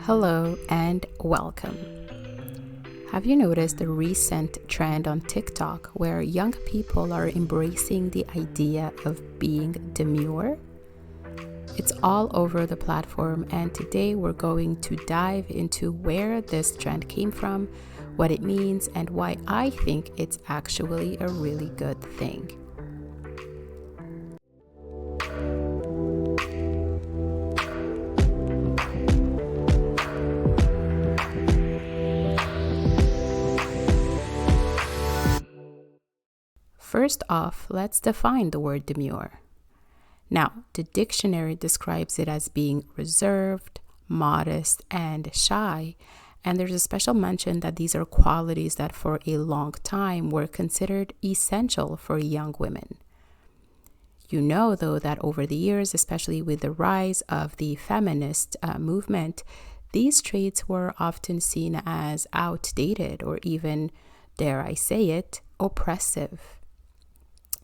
Hello and welcome. Have you noticed the recent trend on TikTok where young people are embracing the idea of being demure? It's all over the platform, and today we're going to dive into where this trend came from, what it means, and why I think it's actually a really good thing. First off, let's define the word demure. Now, the dictionary describes it as being reserved, modest, and shy, and there's a special mention that these are qualities that for a long time were considered essential for young women. You know, though, that over the years, especially with the rise of the feminist movement, these traits were often seen as outdated or even, dare I say it, oppressive.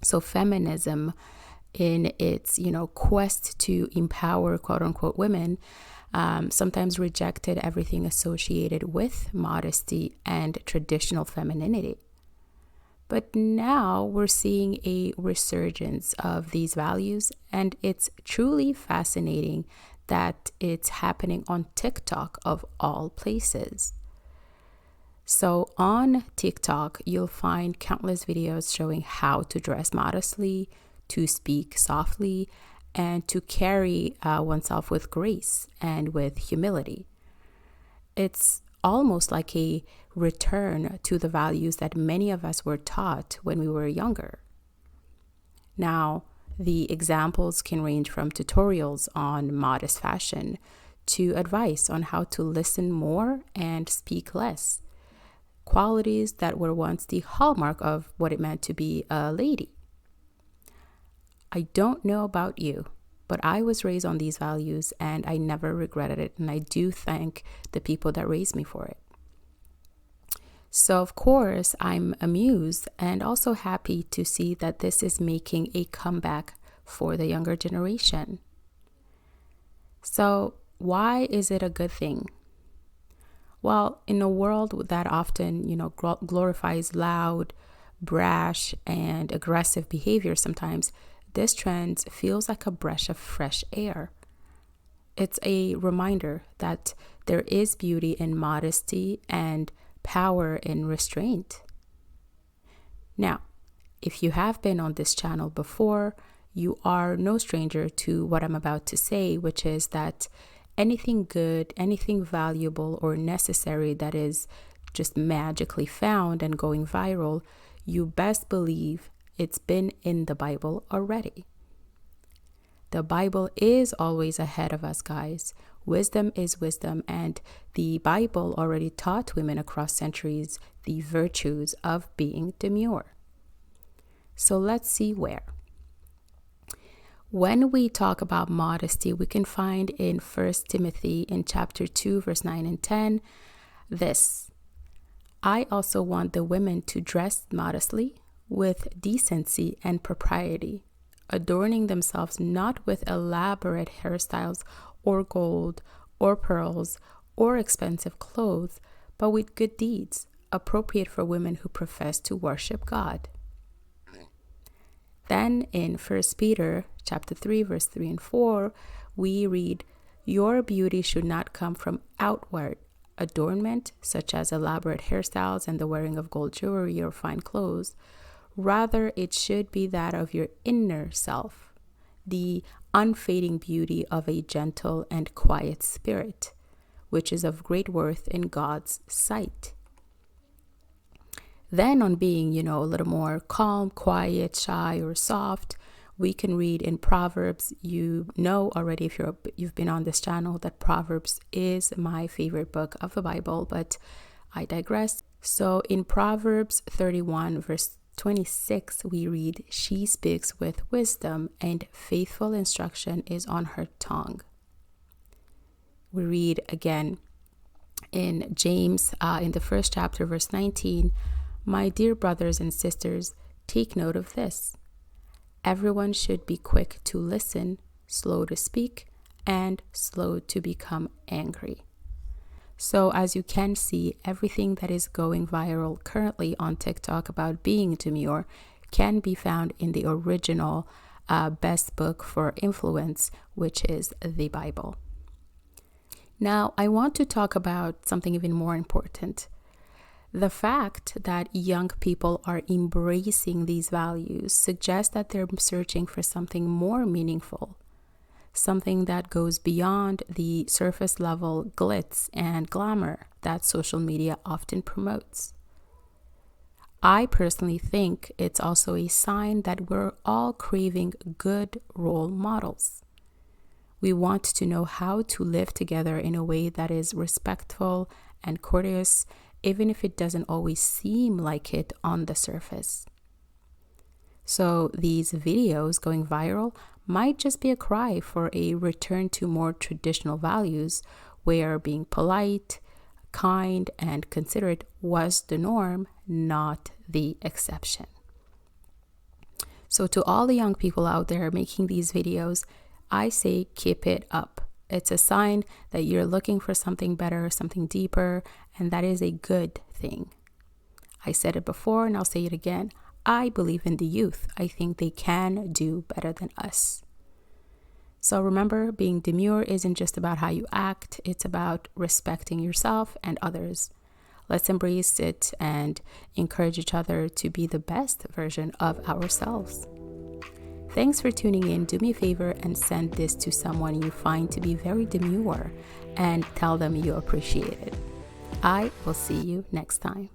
So feminism, in its quest to empower quote unquote women, sometimes rejected everything associated with modesty and traditional femininity. But now we're seeing a resurgence of these values, and it's truly fascinating that it's happening on TikTok of all places. So on TikTok, you'll find countless videos showing how to dress modestly, to speak softly, and to carry oneself with grace and with humility. It's almost like a return to the values that many of us were taught when we were younger. Now, the examples can range from tutorials on modest fashion to advice on how to listen more and speak less. Qualities that were once the hallmark of what it meant to be a lady. I don't know about you, but I was raised on these values and I never regretted it, and I do thank the people that raised me for it. So of course, I'm amused and also happy to see that this is making a comeback for the younger generation. So why is it a good thing? Well, in a world that often, glorifies loud, brash, and aggressive behavior sometimes, this trend feels like a breath of fresh air. It's a reminder that there is beauty in modesty and power in restraint. Now, if you have been on this channel before, you are no stranger to what I'm about to say, which is that anything good, anything valuable or necessary that is just magically found and going viral, you best believe it's been in the Bible already. The Bible is always ahead of us, guys. Wisdom is wisdom, and the Bible already taught women across centuries the virtues of being demure. So let's see where. When we talk about modesty, we can find in 1 Timothy in chapter 2, verse 9 and 10, this: I also want the women to dress modestly, with decency and propriety, adorning themselves not with elaborate hairstyles or gold or pearls or expensive clothes, but with good deeds, appropriate for women who profess to worship God. Then in 1 Peter chapter 3, verse 3 and 4, we read, your beauty should not come from outward adornment, such as elaborate hairstyles and the wearing of gold jewelry or fine clothes. Rather, it should be that of your inner self, the unfading beauty of a gentle and quiet spirit, which is of great worth in God's sight. Then on being, a little more calm, quiet, shy, or soft, we can read in Proverbs. You know already, if you've been on this channel, that Proverbs is my favorite book of the Bible, but I digress. So in Proverbs 31, verse 26, we read, she speaks with wisdom and faithful instruction is on her tongue. We read again in James in the first chapter, verse 19, my dear brothers and sisters, take note of this. Everyone should be quick to listen, slow to speak, and slow to become angry. So as you can see, everything that is going viral currently on TikTok about being demure can be found in the original best book for influence, which is the Bible. Now, I want to talk about something even more important. The fact that young people are embracing these values suggests that they're searching for something more meaningful, something that goes beyond the surface level glitz and glamour that social media often promotes. I personally think it's also a sign that we're all craving good role models. We want to know how to live together in a way that is respectful and courteous, even if it doesn't always seem like it on the surface. So these videos going viral might just be a cry for a return to more traditional values where being polite, kind, and considerate was the norm, not the exception. So to all the young people out there making these videos, I say keep it up. It's a sign that you're looking for something better, something deeper, and that is a good thing. I said it before and I'll say it again. I believe in the youth. I think they can do better than us. So remember, being demure isn't just about how you act, it's about respecting yourself and others. Let's embrace it and encourage each other to be the best version of ourselves. Thanks for tuning in. Do me a favor and send this to someone you find to be very demure and tell them you appreciate it. I will see you next time.